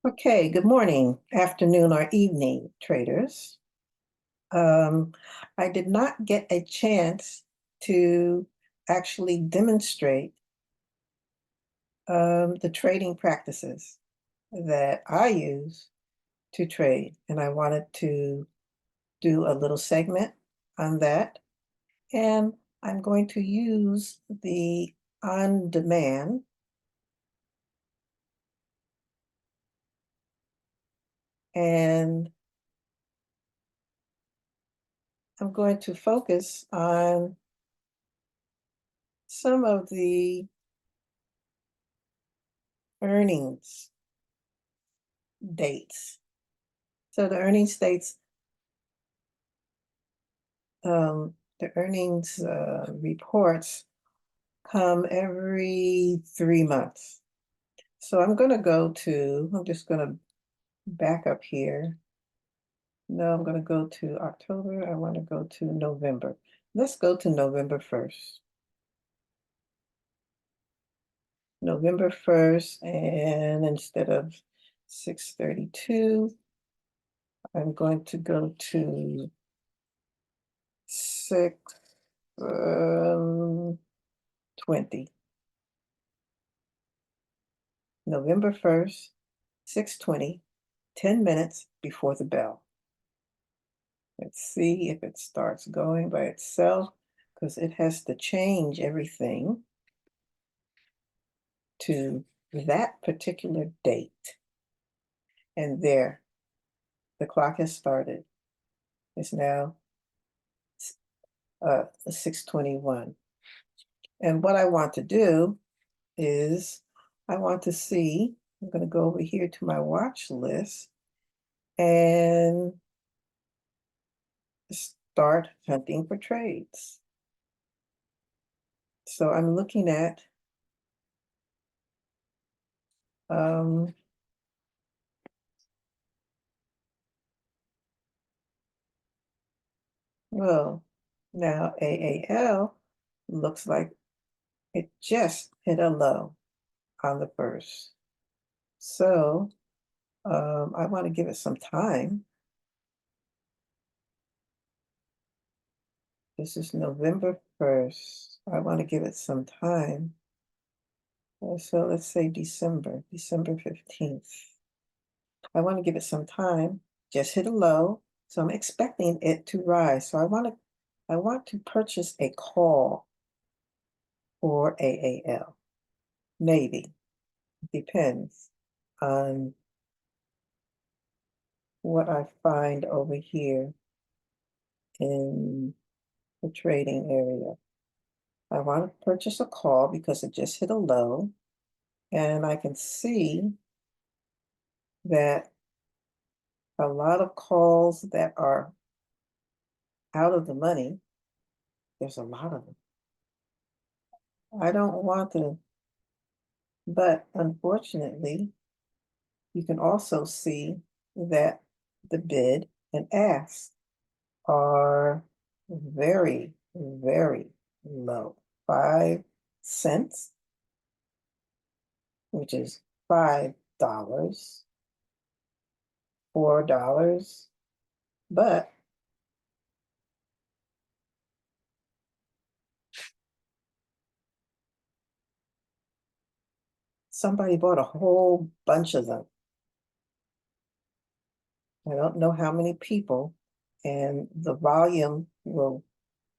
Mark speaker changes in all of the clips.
Speaker 1: Okay, good morning, afternoon, or evening, traders. Um, I did not get a chance to actually demonstrate the trading practices that I use to trade, and I wanted to do a little segment on that. And I'm going to use the on demand and I'm going to focus on some of the earnings dates. So the earnings reports come every 3 months. So I'm just going to back up here. No, I'm going to go to October. I want to go to November. Let's go to November 1st. November 1st, and instead of 632, I'm going to go to 620. November 1st, 6:20, 10 minutes before the bell. Let's see if it starts going by itself because it has to change everything to that particular date. And there, the clock has started. It's now 6:21. And what I want to do is I want to see, I'm going to go over here to my watch list and start hunting for trades. So I'm looking at um, well, now AAL looks like it just hit a low on the first. So I want to give it some time. This is November 1st. I want to give it some time. So let's say December 15th. I want to give it some time, just hit a low. So I'm expecting it to rise. So I want to purchase a call for AAL. Maybe. Depends on what I find over here in the trading area. I want to purchase a call because it just hit a low, and I can see that a lot of calls that are out of the money, there's a lot of them. I don't want to, but unfortunately, you can also see that the bid and ask are very, very low. 5 cents, which is $5, $4, but somebody bought a whole bunch of them. I don't know how many people, and the volume will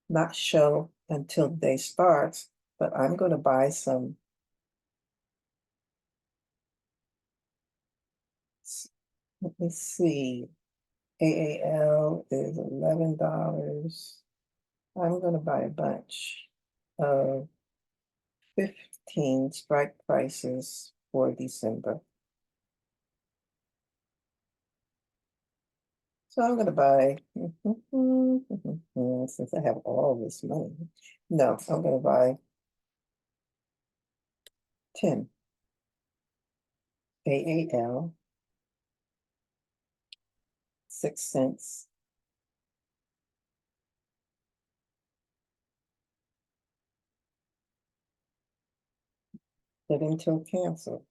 Speaker 1: not show until the day starts, but I'm going to buy some. Let me see. AAL is $11. I'm going to buy a bunch of 15 strike prices for December. So I'm going to buy, since I have all this money. No, I'm going to buy 10 AAL, 6 cents. Hit until cancel.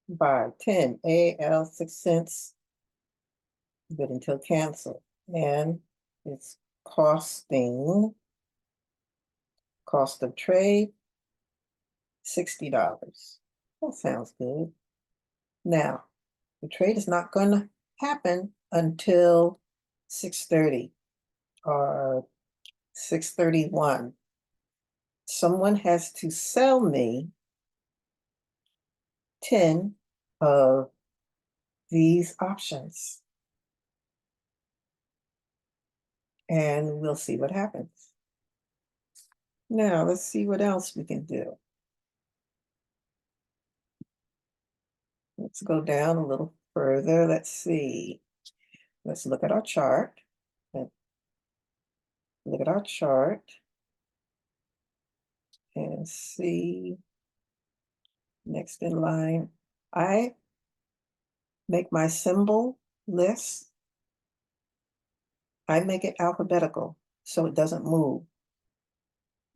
Speaker 1: Buy 10 AL 6 cents, good until cancel. And it's costing, cost of trade, $60. That sounds good. Now, the trade is not going to happen until 6:30 or 6:31. Someone has to sell me 10 of these options. And we'll see what happens. Now, let's see what else we can do. Let's go down a little further. Let's see. Let's look at our chart. Look at our chart and see next in line. I make my symbol list. I make it alphabetical so it doesn't move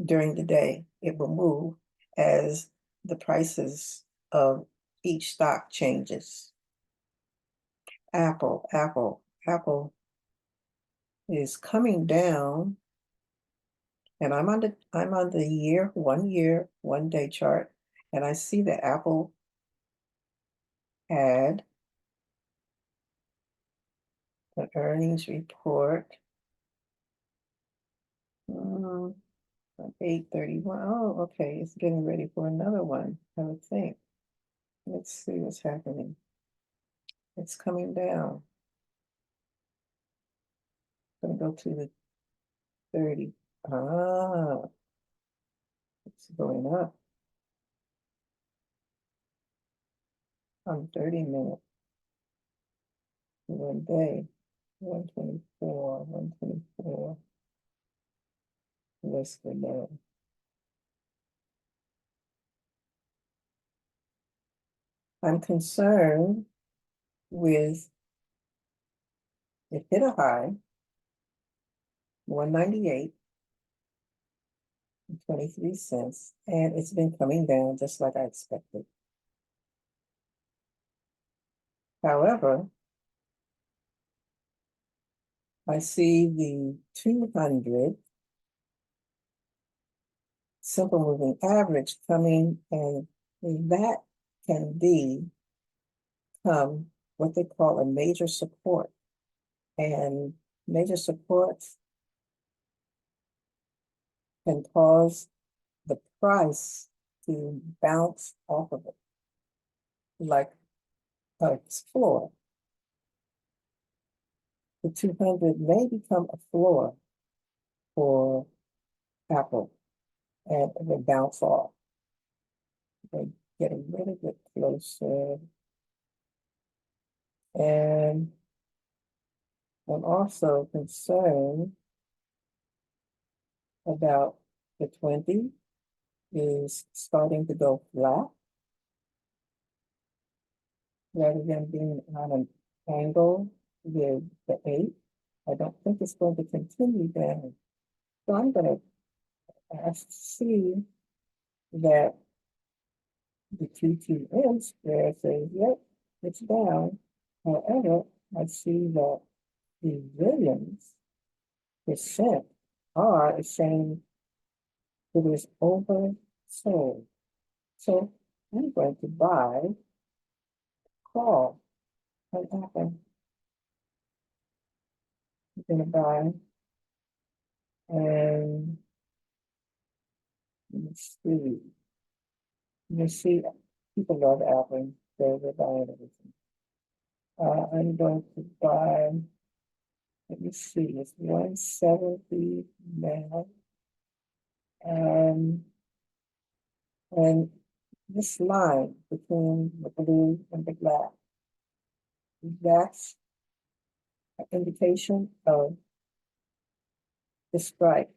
Speaker 1: during the day. It will move as the prices of each stock changes. Apple is coming down, and I'm on the 1 day chart, and I see that Apple had an earnings report. 8:31. Oh, okay, it's getting ready for another one, I would think. Let's see what's happening. It's coming down. Gonna go to the 30. Ah, it's going up on 30 minutes. 1 day. 124. What's the low? I'm concerned with it hit a high, 198.23, and it's been coming down just like I expected. However, I see the 200 simple moving average coming, and that can become what they call a major support. And major supports can cause the price to bounce off of it, like a floor. The 200 may become a floor for Apple, and it will bounce off. They get a little bit closer. And I'm also concerned about the 20 is starting to go flat rather than being on an angle with the 8. I don't think it's going to continue down. So I'm going to see that the TTM square says, yep, it's down. However, I see that the Williams percent R is saying it is oversold. So I'm going to buy call. What happened? I'm going to buy, and let's see. You see, people love Apple. They're buying everything. I'm going to buy, let me see, it's 170 now. And this line between the blue and the black, that's an indication of the strike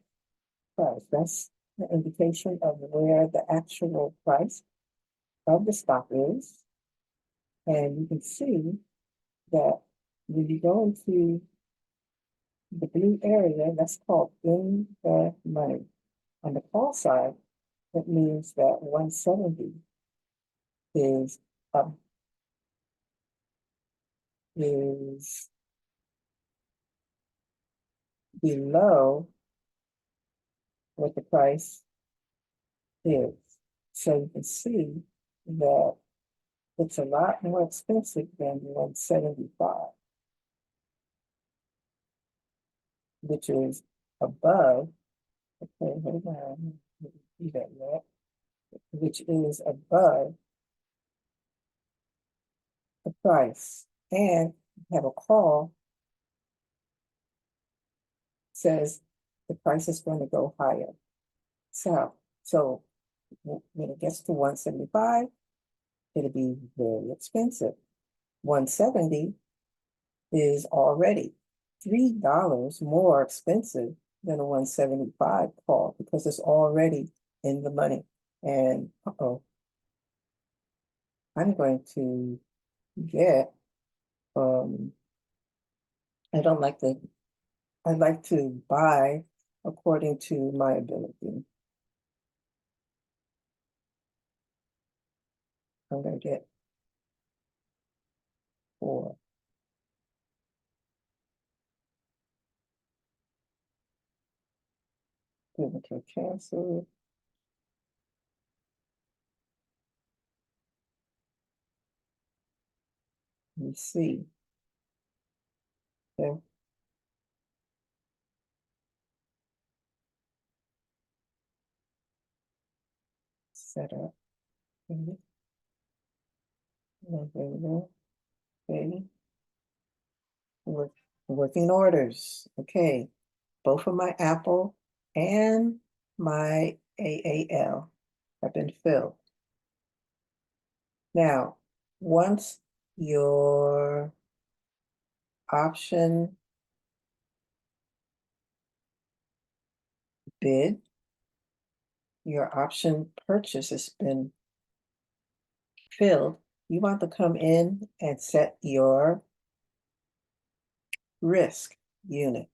Speaker 1: price. That's an indication of where the actual price of the stock is. And you can see that when you go into the blue area, that's called in the money. On the call side, it means that 170 is is below what the price is. So you can see that it's a lot more expensive than 175, which is above, okay, hold on, see that yet, which is above the price. And have a call says the price is going to go higher. So when it gets to 175, it'll be very expensive. 170 is already $3 more expensive than a 175 call because it's already in the money. And I'm going to get I don't like to I like to buy according to my ability. I'm gonna get 4. Give it to cancel. Let me see. Okay. Set up. Okay. Okay. Working orders. Okay. Both of my Apple and my AAL have been filled. Now, once your option bid, your option purchase has been filled, you want to come in and set your risk unit.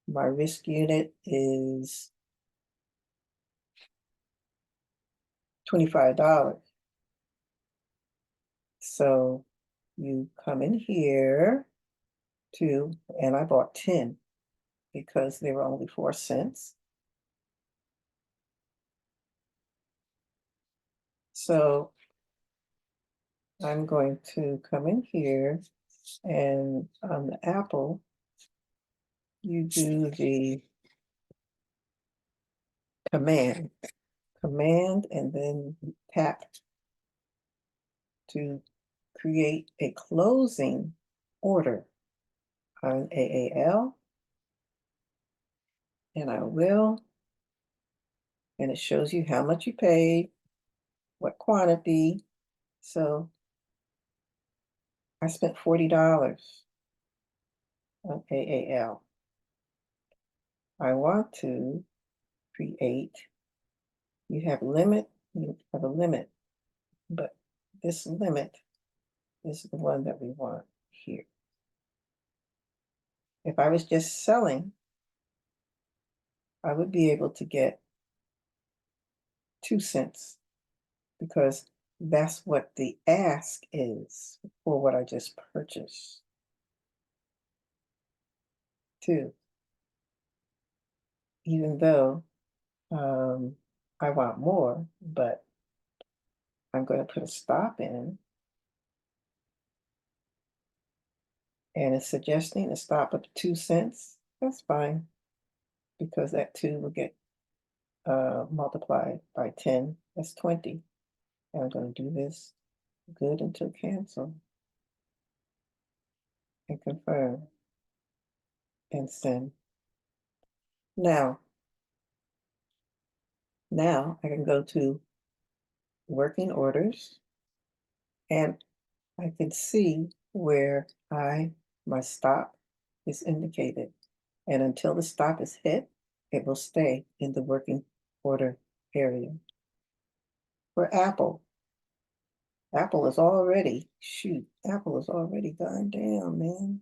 Speaker 1: My risk unit is $25. So you come in here and I bought 10 because they were only 4 cents. So I'm going to come in here and on the Apple, you do the command, and then tap to create a closing order on AAL. And I will, and it shows you how much you paid, what quantity. So I spent $40 on AAL. I want to create, you have a limit, but this limit is the one that we want here. If I was just selling, I would be able to get 2 cents because that's what the ask is for what I just purchased. 2, even though I want more, but I'm going to put a stop in, and it's suggesting a stop of 2 cents. That's fine because that 2 will get multiplied by 10. That's 20. And I'm going to do this good until cancel and confirm and send. Now I can go to working orders and I can see where my stop is indicated. And until the stop is hit, it will stay in the working order area. For Apple Apple is already gone down, man.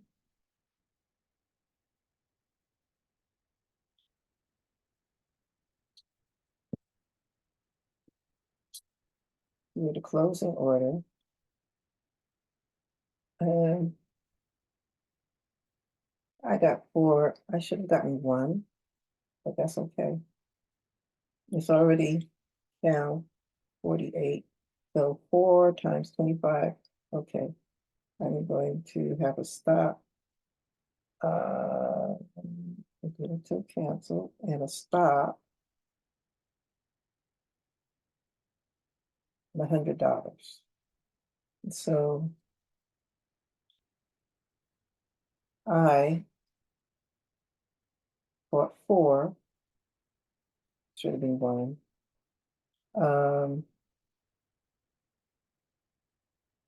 Speaker 1: With the closing order. I got 4. I should have gotten 1, but that's okay. It's already down 48. So 4 times 25. Okay. I'm going to have a stop. Get it to cancel and a stop. $100. So I bought 4, should have been 1.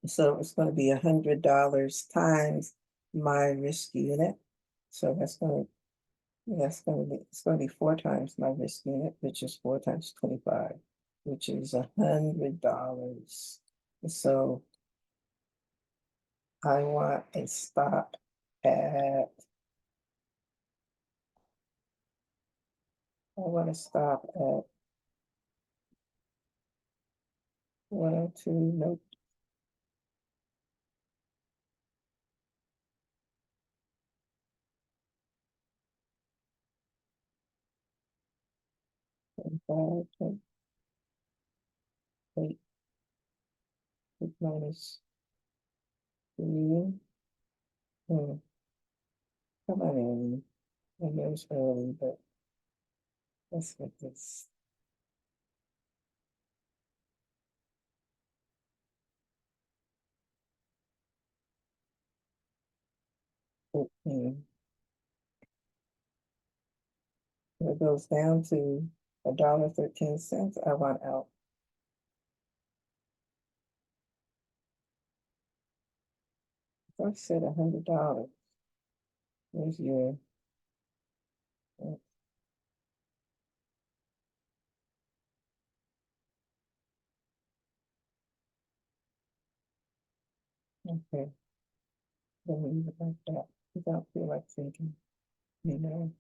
Speaker 1: So it's going to be $100 times my risk unit. So it's going to be 4 times my risk unit, which is 4 times 25, which is $100. So I want a stop at, I want to stop at 102, nope. Five, 8, minus 3. Come on in. I know it's early, but let's get this. It goes down to $1.13. I want out. I said $100. Where's your? Okay, let me leave it like that. I don't feel like thinking, you know.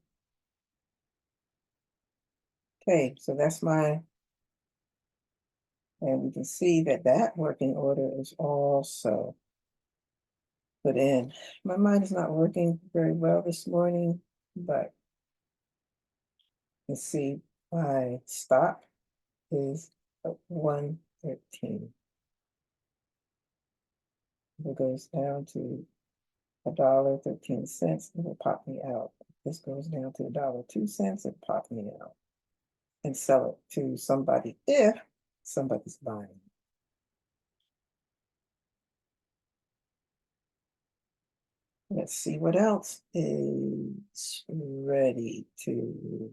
Speaker 1: Okay, so that's my, and we can see that that working order is also put in. My mind is not working very well this morning, but you see my stop is at 113. It goes down to $1.13, it will pop me out. This goes down to $1.02, it pop me out and sell it to somebody if somebody's buying. Let's see what else is ready to.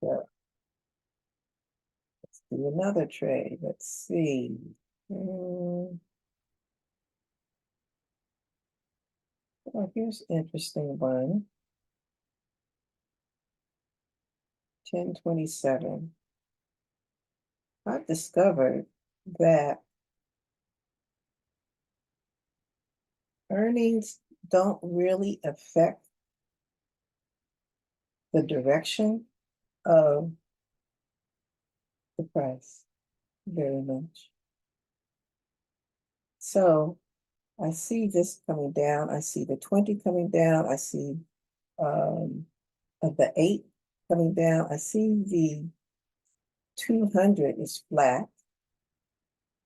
Speaker 1: Yeah, let's do another trade. Let's see. Oh, here's an interesting one. 1027. I've discovered that earnings don't really affect the direction of the price very much. So I see this coming down. I see the 20 coming down. I see the 8 coming down. I see the 200 is flat,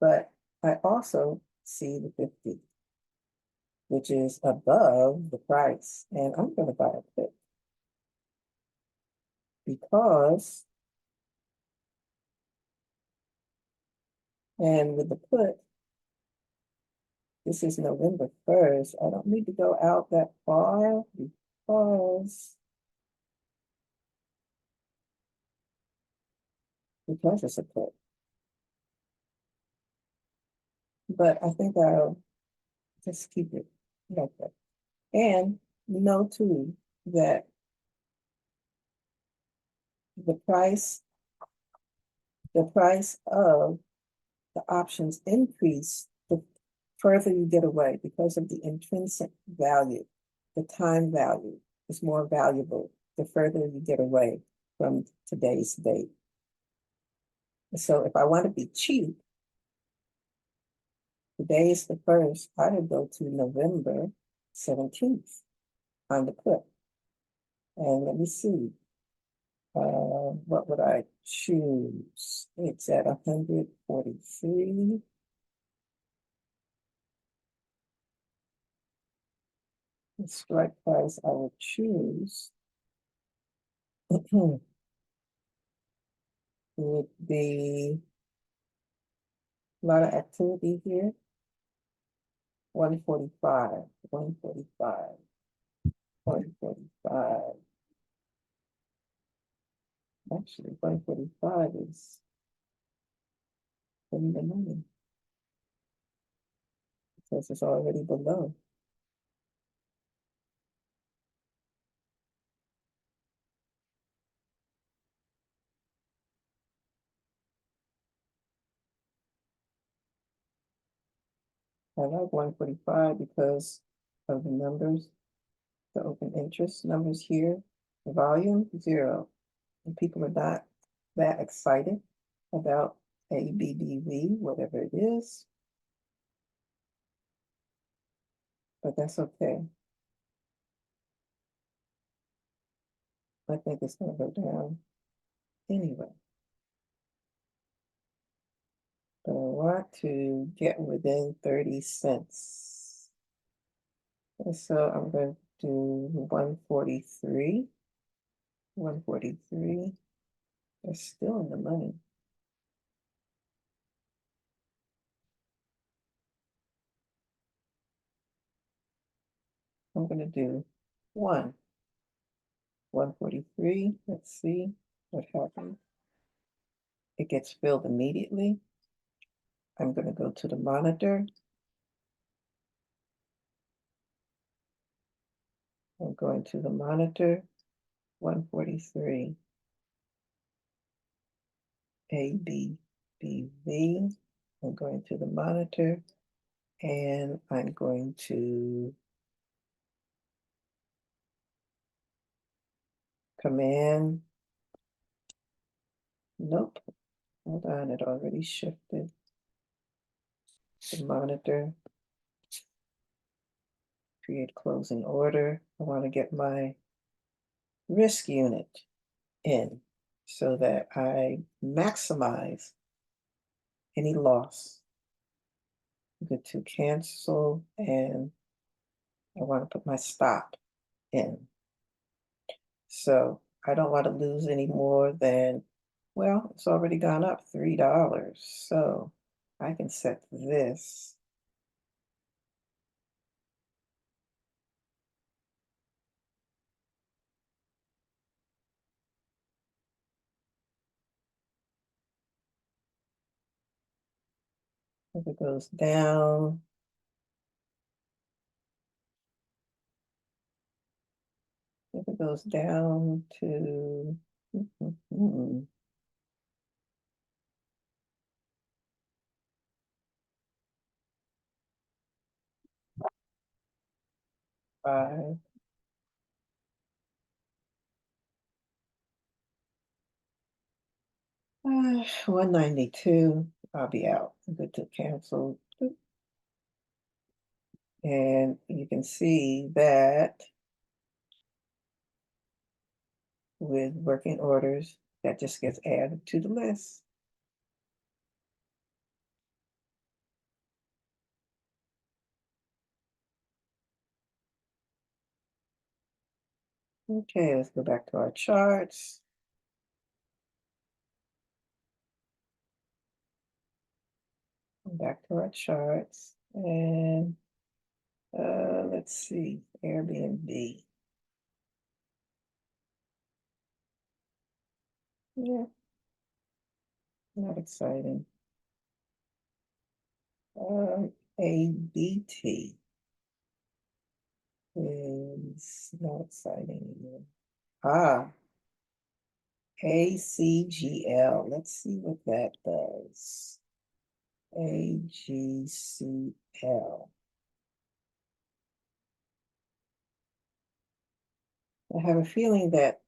Speaker 1: but I also see the 50, which is above the price. And I'm going to buy a put because, and with the put, this is November 1st. I don't need to go out that far because it's a put. But I think I'll just keep it like that. And know too that the price of the options increase the further you get away because of the intrinsic value. The time value is more valuable the further you get away from today's date. So if I want to be cheap, today is the 1st, I would go to November 17th on the put. And let me see, what would I choose? It's at 143. The strike price I would choose would be a lot of activity here. 145, 145, 145. Actually, 145 is in the money because it's already below. I like 145 because of the numbers, the open interest numbers here, the volume 0. And people are not that excited about ABBV, whatever it is, but that's okay. I think it's going to go down anyway. But I want to get within 30 cents. And so I'm going to do 143. 143. They're still in the money. I'm going to do 143. Let's see what happens. It gets filled immediately. I'm going to go to the monitor. I'm going to the monitor. 143. ABBV. I'm going to the monitor and I'm going to command. Nope. Hold on, it already shifted. The monitor. Create closing order. I want to get my risk unit in so that I maximize any loss. Go to cancel and I want to put my stop in. So I don't want to lose any more than, well, it's already gone up $3. So I can set this. If it goes down, if it goes down to, five, 192, I'll be out. Good to cancel. And you can see that with working orders, that just gets added to the list. Okay, let's go back to our charts. Back to our charts and let's see, Airbnb. Yeah, not exciting. ABT is not exciting either. Ah, ACGL. Let's see what that does. AGCL. I have a feeling that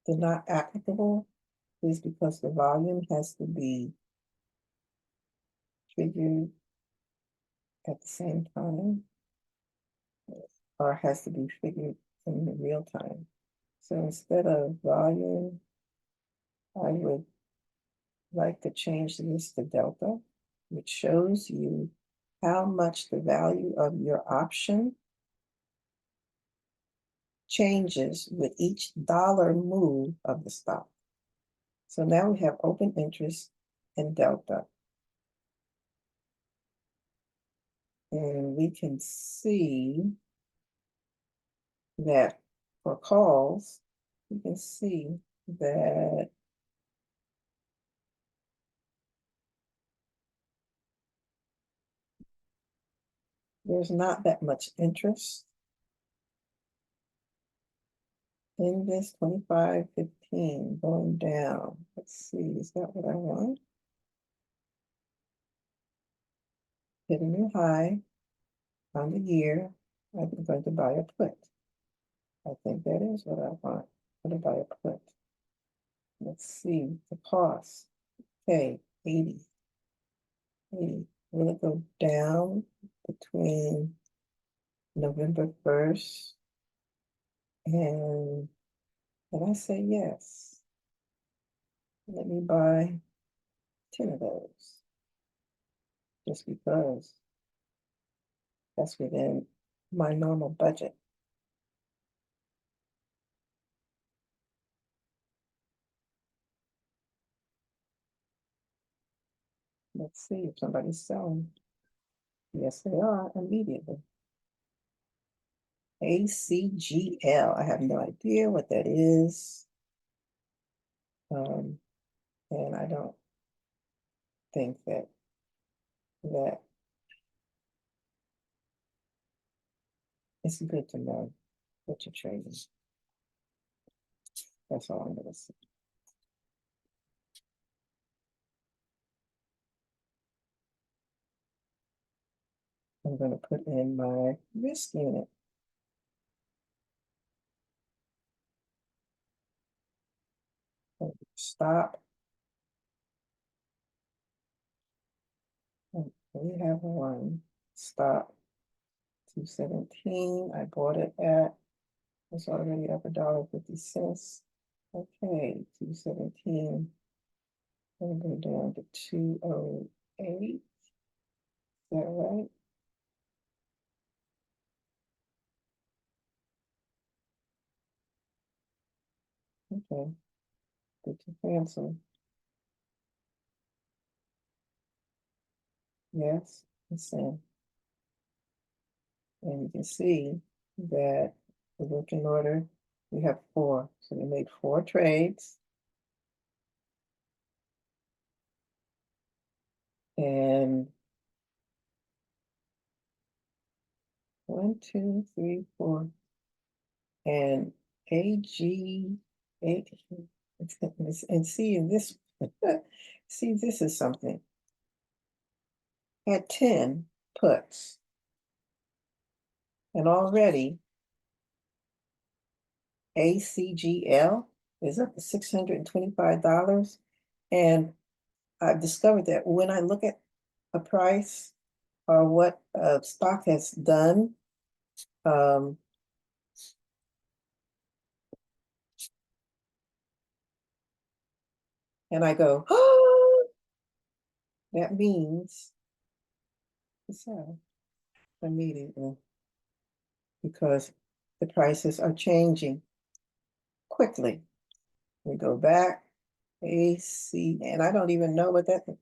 Speaker 1: they're not applicable is because the volume has to be figured at the same time, or has to be figured in the real time. So instead of volume, I would like to change this to delta, which shows you how much the value of your option changes with each dollar move of the stock. So now we have open interest and delta. And we can see that for calls, you can see that there's not that much interest in this 25.15 going down. Let's see, is that what I want? Hit a new high on the year. I'm going to buy a put. I think that is what I want. I'm going to buy a put. Let's see the cost. Okay, 80. 80. Will it go down between November 1st and I say yes? Let me buy 10 of those just because that's within my normal budget. Let's see if somebody's selling. Yes, they are immediately. ACGL. I have no idea what that is. And I don't think that it's good to know what you're trading. That's all I'm gonna say. I'm gonna put in my risk unit. Stop. We have one stop. 217. I bought it at, it's already up $1.50. Okay, 217. We'll go down to 208. Is that right? Okay. Good to cancel. Yes, it's in. And you can see that the working order, we have 4. So we made 4 trades. And 1, 2, 3, 4. And AG, and see this, see, this is something. Had 10 puts. And already ACGL is up to $625. And I've discovered that when I look at a price or what a stock has done, and I go, oh, that means to sell immediately because the prices are changing quickly. We go back, AC, and I don't even know what that, and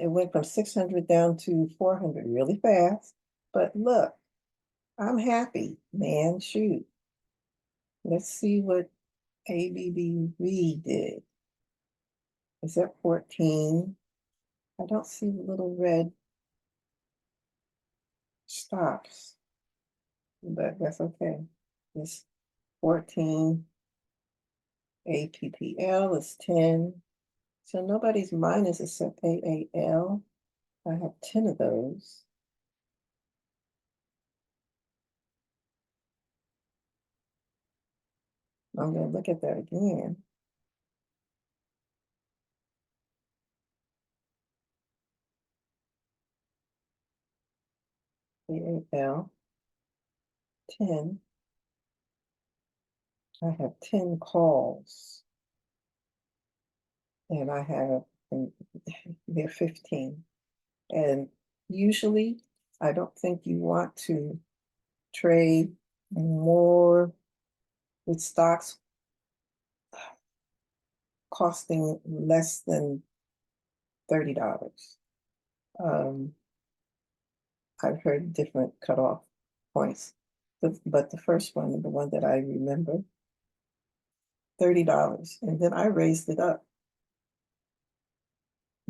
Speaker 1: it went from 600 down to 400 really fast. But look, I'm happy, man, shoot. Let's see what ABBV did. It's at 14. I don't see the little red stops, but that's okay. It's 14. APPL is 10. So nobody's minus except AAL. I have 10 of those. I'm going to look at that again. AAL 10. I have 10 calls. And I have, and they're 15. And usually, I don't think you want to trade more with stocks costing less than $30. I've heard different cutoff points, but the first one, the one that I remember, $30. And then I raised it up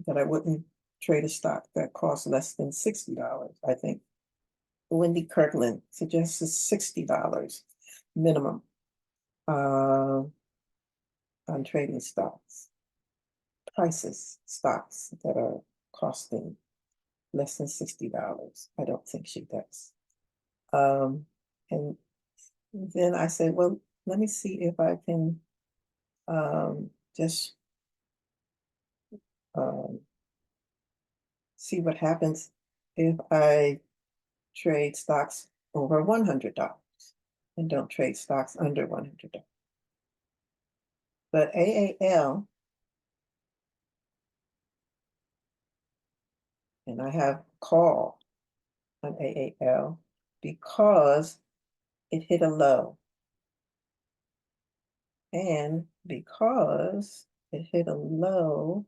Speaker 1: that I wouldn't trade a stock that costs less than $60. I think Wendy Kirkland suggests $60 minimum on trading stocks, stocks that are costing less than $60. I don't think she does. And then I said, well, let me see if I can just see what happens if I trade stocks over $100 and don't trade stocks under $100. But AAL, and I have call on AAL because it hit a low. And because it hit a low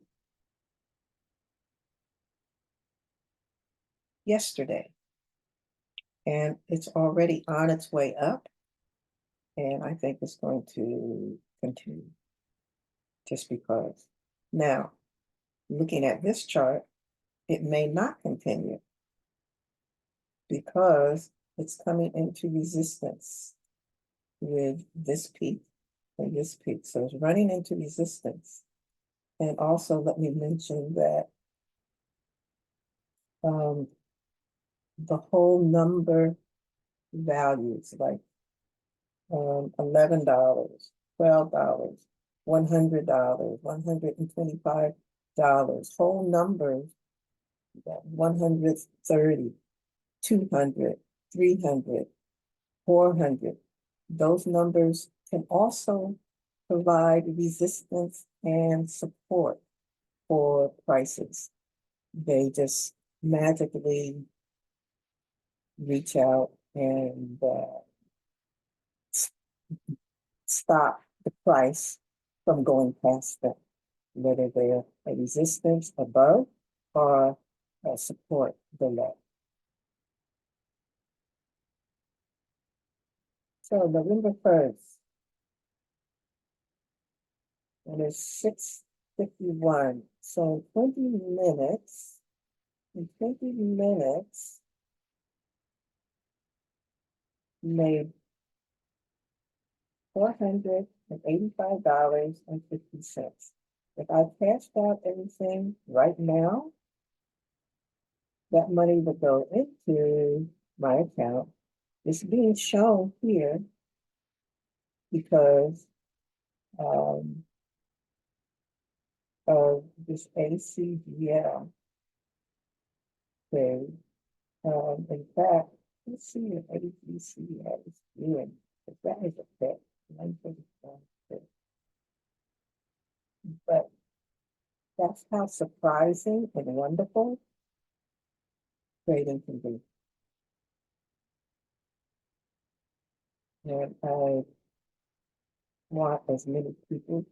Speaker 1: yesterday, and it's already on its way up, and I think it's going to continue just because. Now, looking at this chart, it may not continue because it's coming into resistance with this peak and this peak. So it's running into resistance. And also let me mention that the whole number values like $11, $12, $100, $125, whole numbers, 130, 200, 300, 400. Those numbers can also provide resistance and support for prices. They just magically reach out and stop the price from going past them, whether they're a resistance above or a support below. So November 1st, and it's 6:51. So 20 minutes, in 20 minutes, made $485.50. If I cashed out everything right now, that money would go into my account. It's being shown here because of this ACGL trade. In fact, let's see if ACGL is doing, if that is a fit, but that's how surprising and wonderful trading can be. And I want as many people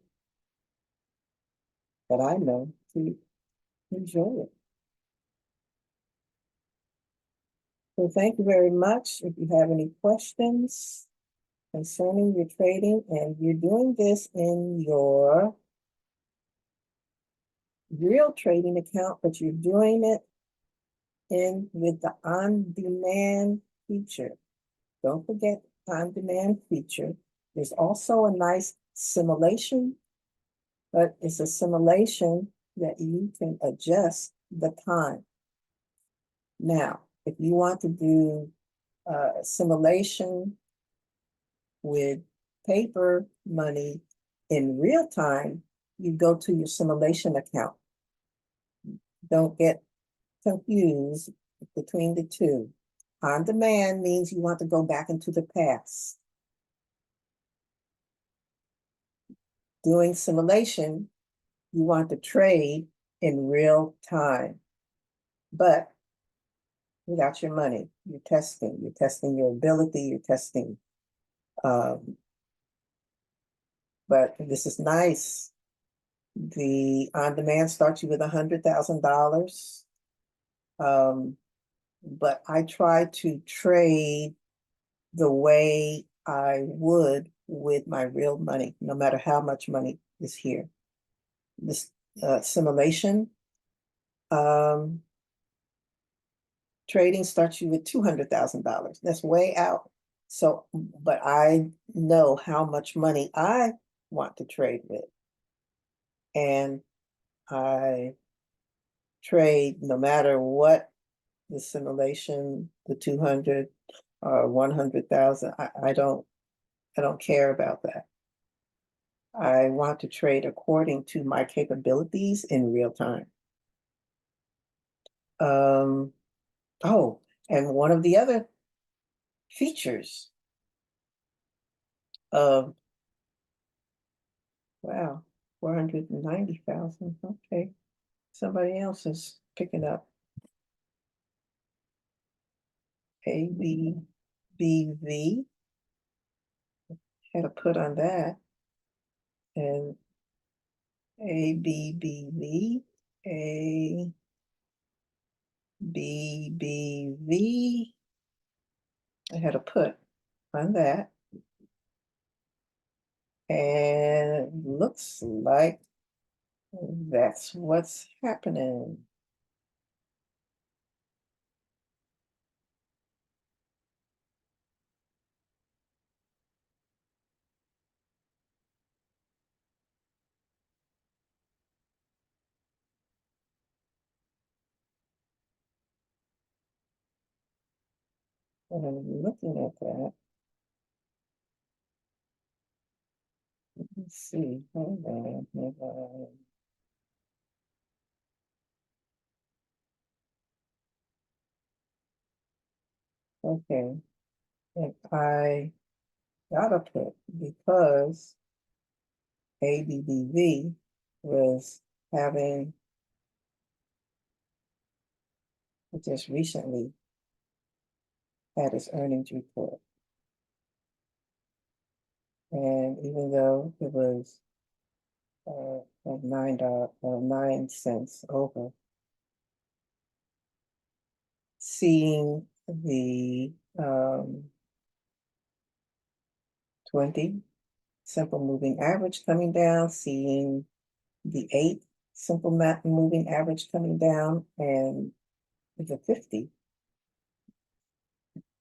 Speaker 1: that I know to enjoy it. So thank you very much. If you have any questions concerning your trading, and you're doing this in your real trading account, but you're doing it with the on-demand feature. Don't forget on-demand feature. There's also a nice simulation, but it's a simulation that you can adjust the time. Now, if you want to do a simulation with paper money in real time, you go to your simulation account. Don't get confused between the two. On demand means you want to go back into the past. Doing simulation, you want to trade in real time, but without your money. You're testing your ability, you're testing, um, but this is nice. The on-demand starts you with $100,000. But I try to trade the way I would with my real money, no matter how much money is here. This simulation um, trading starts you with $200,000. That's way out. So, but I know how much money I want to trade with. And I trade no matter what the simulation, the 200 or 100,000. I don't care about that. I want to trade according to my capabilities in real time. Um, oh, and one of the other features of, wow, 490,000. Okay. Somebody else is picking up ABBV. Had a put on that. And ABBV, ABBV. I had a put on that. And looks like that's what's happening. And I'm looking at that. Let's see. Hold on. Hold on. Okay. And I got a put because ABBV was having just recently had its earnings report. And even though it was like $9, 9 cents over, seeing the 20 simple moving average coming down, seeing the 8 simple moving average coming down, and the 50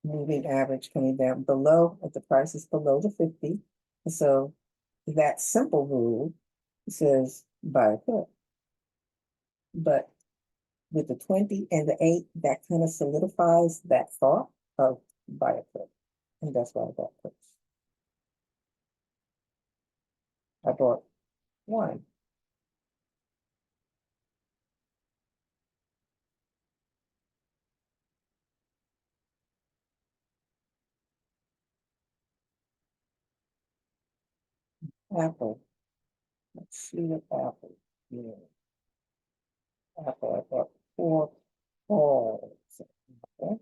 Speaker 1: moving average coming down below, at the prices below the 50. And so that simple rule says buy a put. But with the 20 and the 8, that kind of solidifies that thought of buy a put. And that's why I bought puts. I bought one. Apple. Let's see what Apple. Yeah, Apple. I bought 4 calls. Okay.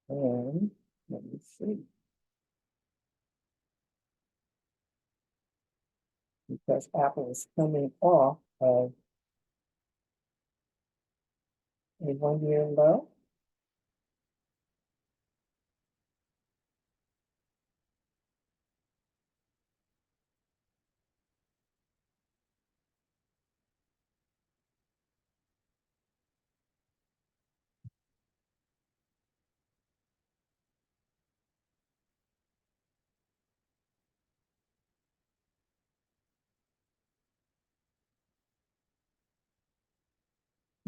Speaker 1: And let me see. Because Apple is coming off of a 1-year low.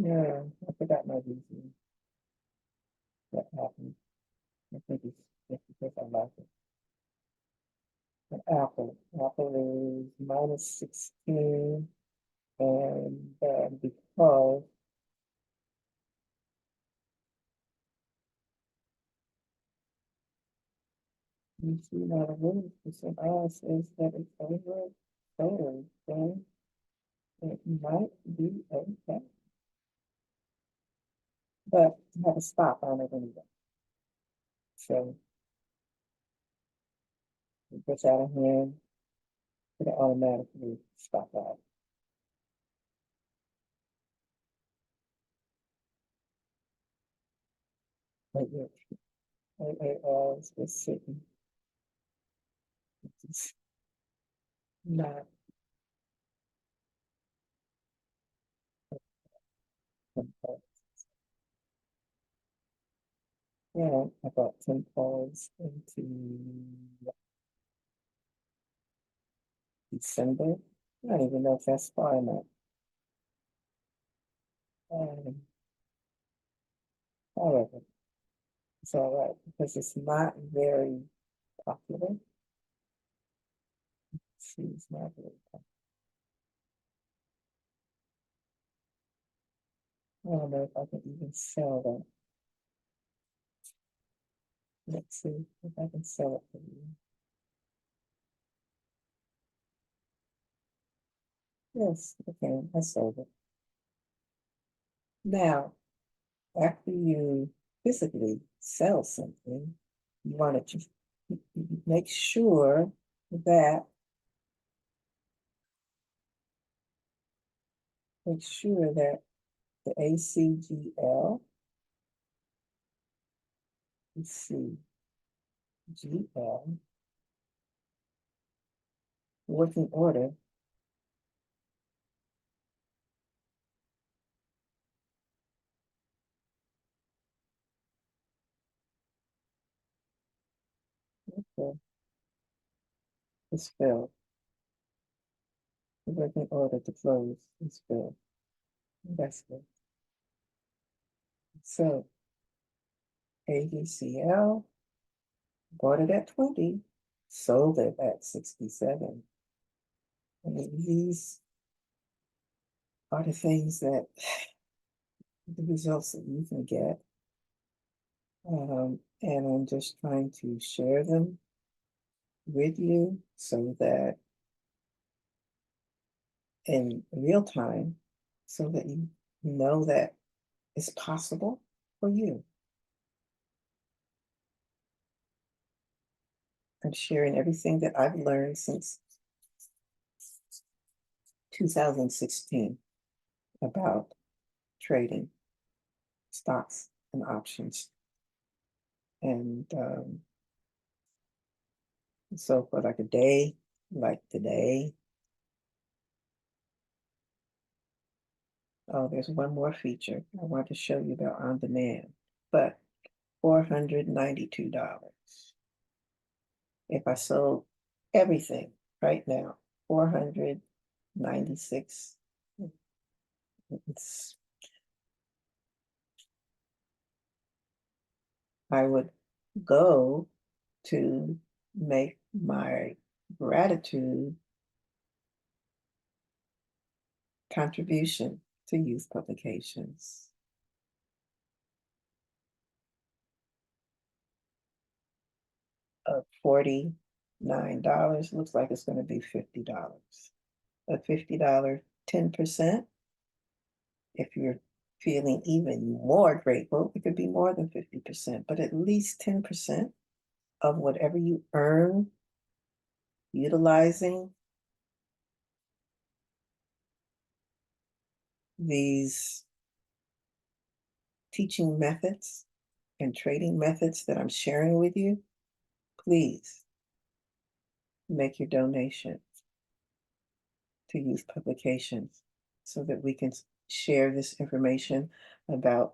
Speaker 1: Yeah, I forgot my reason. That happened. I think it's just because I like it. an apple. Apple is -16, and because you see now the rules for some odds is that it's over sold, then it might be okay. But you have a stop on it anyway. So it gets out of hand, it automatically stop out. But is sitting. It's not simple. Yeah, I got 10 calls into December. I don't even know if that's far enough. Um, However, it's all right because it's not very popular. She's not very popular. I don't know if I can even sell that. Let's see if I can sell it for you. Yes, okay, I sold it. Now, after you physically sell something, you want to make sure that the ACGL, working order, okay, is filled. The working order to close is filled. That's good. So ADCL bought it at 20, sold it at 67. And these are the things that the results that you can get. And I'm just trying to share them with you so that in real time, so that you know that it's possible for you. I'm sharing everything that I've learned since 2016 about trading stocks and options. And so for like a day, like today, oh, there's one more feature I want to show you about on demand, but $492. If I sold everything right now, 496. It's, I would go to make my gratitude contribution to youth publications of $49. Looks like it's going to be $50. A $50 10%. If you're feeling even more grateful, it could be more than 50%, but at least 10% of whatever you earn utilizing these teaching methods and trading methods that I'm sharing with you, please make your donation to youth publications so that we can share this information about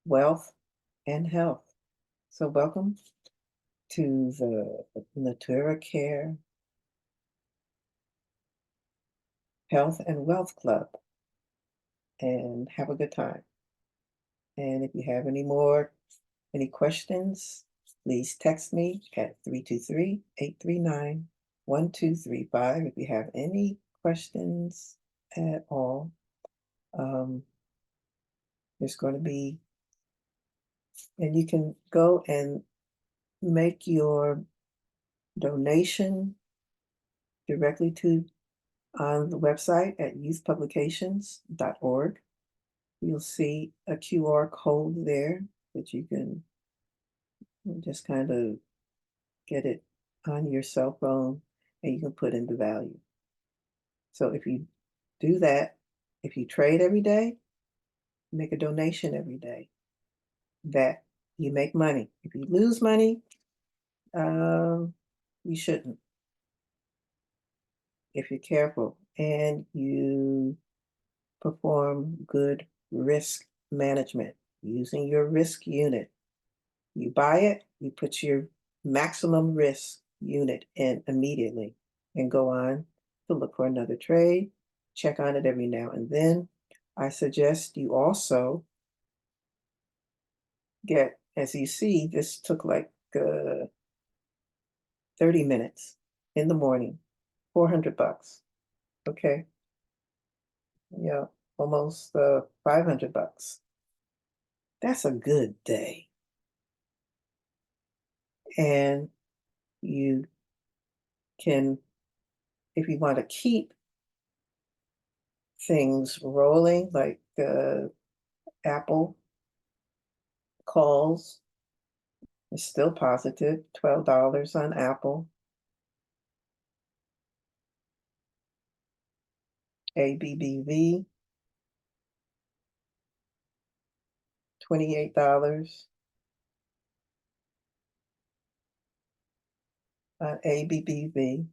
Speaker 1: wealth and health. So welcome to the Natura Care Health and Wealth Club, and have a good time. And if you have any questions, please text me at 323-839-1235 if you have any questions at all. There's going to be, and you can go and make your donation directly to on the website at youthpublications.org. You'll see a QR code there that you can just kind of get it on your cell phone and you can put in the value. So if you do that, if you trade every day, make a donation every day, that you make money. If you lose money, you shouldn't, if you're careful and you perform good risk management using your risk unit. You buy it, you put your maximum risk unit in immediately and go on to look for another trade. Check on it every now and then. I suggest you also get, as you see, this took like 30 minutes in the morning, $400. Okay. Yeah, almost $500. That's a good day. And you can, if you want to keep things rolling, like Apple calls is still positive, $12 on Apple. ABBV, $28 on ABBV.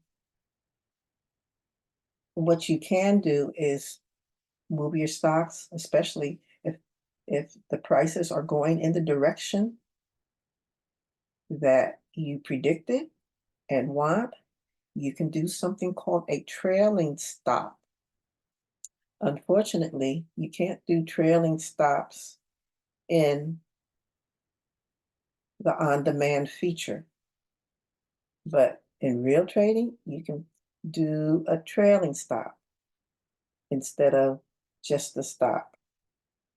Speaker 1: What you can do is move your stocks, especially if the prices are going in the direction that you predicted and want. You can do something called a trailing stop. Unfortunately, you can't do trailing stops in the on-demand feature. But in real trading, you can do a trailing stop instead of just the stop.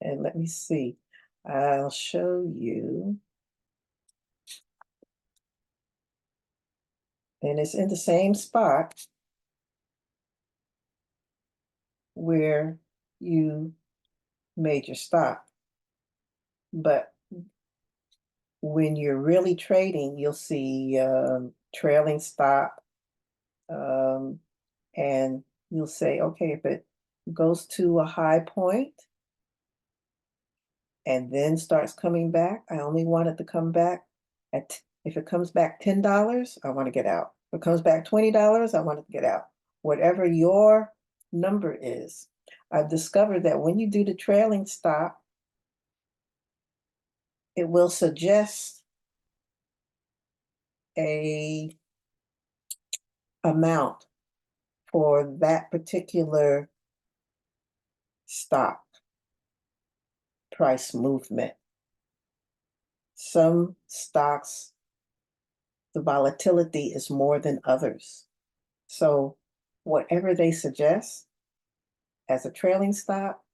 Speaker 1: And let me see, I'll show you. And it's in the same spot where you made your stop. But when you're really trading, you'll see trailing stop, and you'll say, okay, if it goes to a high point and then starts coming back, I only want it to come back if it comes back $10, I want to get out. If it comes back $20, I want it to get out. Whatever your number is. I've discovered that when you do the trailing stop, it will suggest a amount for that particular stock price movement. Some stocks, the volatility is more than others. So whatever they suggest as a trailing stop,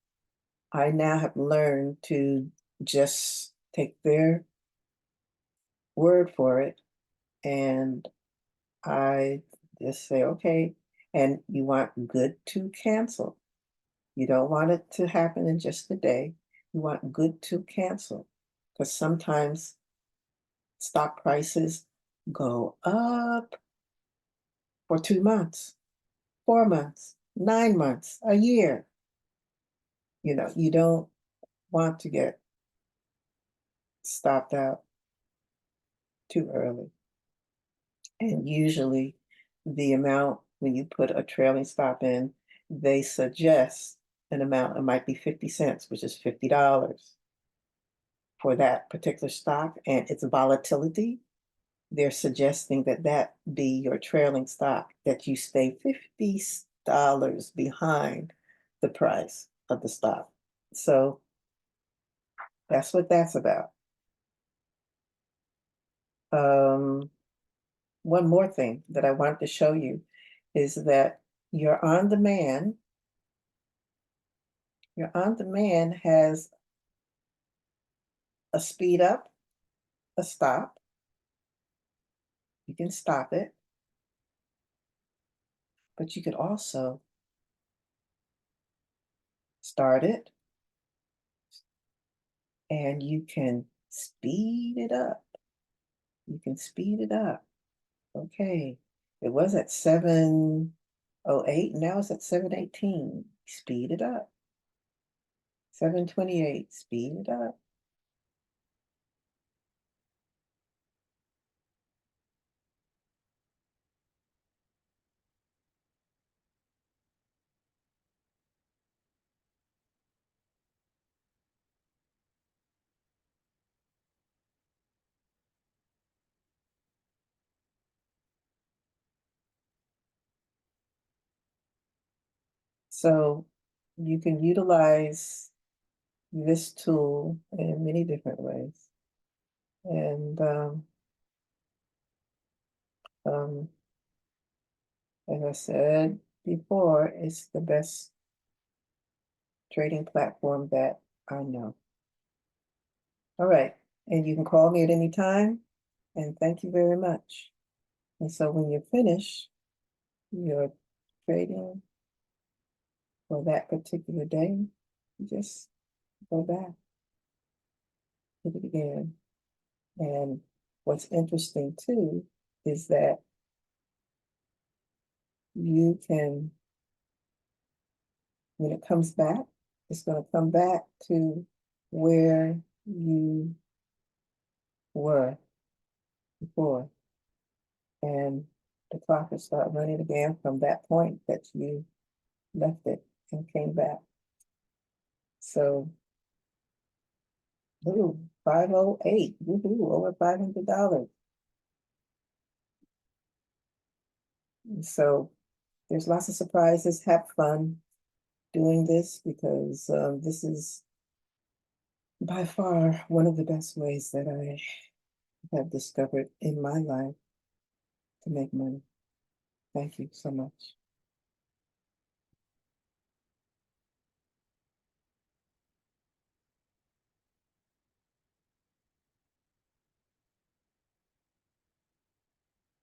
Speaker 1: I now have learned to just take their word for it. And I just say, okay, and you want good to cancel. You don't want it to happen in just a day. You want good to cancel, because sometimes stock prices go up for 2 months, 4 months, 9 months, a year. You don't want to get stopped out too early. And usually the amount, when you put a trailing stop in, they suggest an amount, it might be 50 cents, which is $50 for that particular stock and its volatility. They're suggesting that that be your trailing stop, that you stay $50 behind the price of the stock. So that's what that's about. One more thing that I wanted to show you is that your on-demand has a speed up, a stop. You can stop it, but you could also start it and you can speed it up. You can speed it up. Okay. It was at 7:08, now it's at 7:18. Speed it up. 7:28, speed it up. So you can utilize this tool in many different ways. And um, as I said before, it's the best trading platform that I know. All right. And you can call me at any time. And thank you very much. And so when you're finished, your trading for that particular day, you just go back, hit it again. And what's interesting too is that you can, when it comes back, it's going to come back to where you were before. And the clock will start running again from that point that you left it and came back. So, ooh, 508, woohoo, over $500. So there's lots of surprises. Have fun doing this because this is by far one of the best ways that I have discovered in my life to make money. Thank you so much.